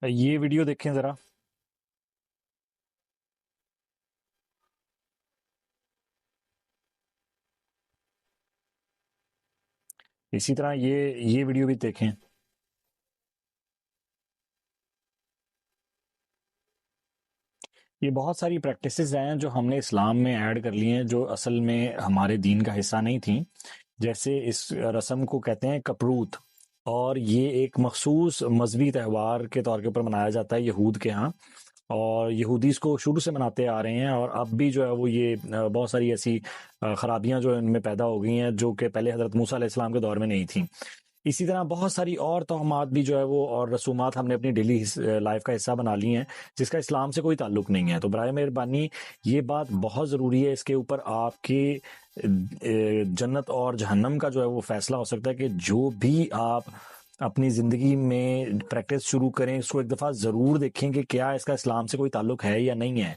یہ ویڈیو دیکھیں ذرا۔ اسی طرح یہ ویڈیو بھی دیکھیں۔ یہ بہت ساری پریکٹسز ہیں جو ہم نے اسلام میں ایڈ کر لی ہیں، جو اصل میں ہمارے دین کا حصہ نہیں تھیں۔ جیسے اس رسم کو کہتے ہیں کپروت، اور یہ ایک مخصوص مذہبی تہوار کے طور کے اوپر منایا جاتا ہے یہود کے ہاں، اور یہودی اس کو شروع سے مناتے آ رہے ہیں، اور اب بھی جو ہے وہ یہ بہت ساری ایسی خرابیاں جو ان میں پیدا ہو گئی ہیں جو کہ پہلے حضرت موسیٰ علیہ السلام کے دور میں نہیں تھیں۔ اسی طرح بہت ساری اور توہمات بھی جو ہے وہ اور رسومات ہم نے اپنی ڈیلی لائف کا حصہ بنا لی ہیں جس کا اسلام سے کوئی تعلق نہیں ہے۔ تو برائے مہربانی یہ بات بہت ضروری ہے، اس کے اوپر آپ کے جنت اور جہنم کا جو ہے وہ فیصلہ ہو سکتا ہے کہ جو بھی آپ اپنی زندگی میں پریکٹس شروع کریں اس کو ایک دفعہ ضرور دیکھیں کہ کیا اس کا اسلام سے کوئی تعلق ہے یا نہیں ہے،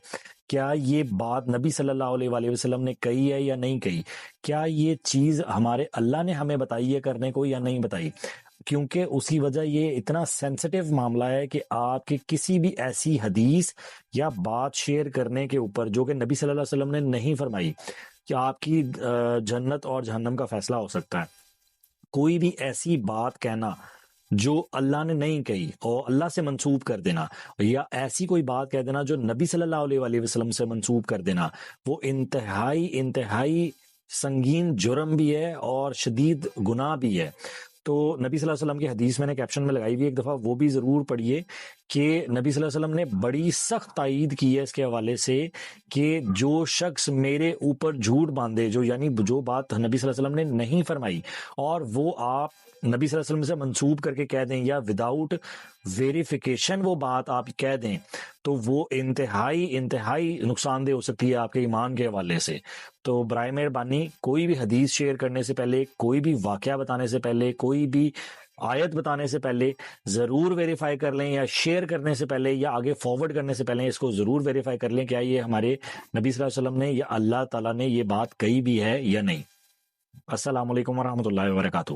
کیا یہ بات نبی صلی اللہ علیہ وآلہ وسلم نے کہی ہے یا نہیں کہی، کیا یہ چیز ہمارے اللہ نے ہمیں بتائی ہے کرنے کو یا نہیں بتائی، کیونکہ اسی وجہ یہ اتنا سینسٹیو معاملہ ہے کہ آپ کی کسی بھی ایسی حدیث یا بات شیئر کرنے کے اوپر جو کہ نبی صلی اللہ علیہ وسلم نے نہیں فرمائی کہ آپ کی جنت اور جہنم کا فیصلہ ہو سکتا ہے۔ کوئی بھی ایسی بات کہنا جو اللہ نے نہیں کہی اور اللہ سے منسوب کر دینا، یا ایسی کوئی بات کہہ دینا جو نبی صلی اللہ علیہ وآلہ وسلم سے منسوب کر دینا، وہ انتہائی سنگین جرم بھی ہے اور شدید گناہ بھی ہے۔ تو نبی صلی اللہ علیہ وسلم کی حدیث میں نے کیپشن میں لگائی ہوئی، ایک دفعہ وہ بھی ضرور پڑھیے کہ نبی صلی اللہ علیہ وسلم نے بڑی سخت تائید کی ہے اس کے حوالے سے کہ جو شخص میرے اوپر جھوٹ باندھے، یعنی جو بات نبی صلی اللہ علیہ وسلم نے نہیں فرمائی اور وہ آپ نبی صلی اللہ علیہ وسلم سے منسوب کر کے کہہ دیں یا وداؤٹ ویریفیکیشن وہ بات آپ کہہ دیں، تو وہ انتہائی نقصان دہ ہو سکتی ہے آپ کے ایمان کے حوالے سے۔ تو برائے مہربانی کوئی بھی حدیث شیئر کرنے سے پہلے، کوئی بھی واقعہ بتانے سے پہلے، کوئی بھی آیت بتانے سے پہلے ضرور ویریفائی کر لیں، یا شیئر کرنے سے پہلے یا آگے فارورڈ کرنے سے پہلے اس کو ضرور ویریفائی کر لیں کیا یہ ہمارے نبی صلی اللہ علیہ وسلم نے یا اللہ تعالیٰ نے یہ بات کہی بھی ہے یا نہیں۔ السلام علیکم ورحمۃ اللہ وبرکاتہ۔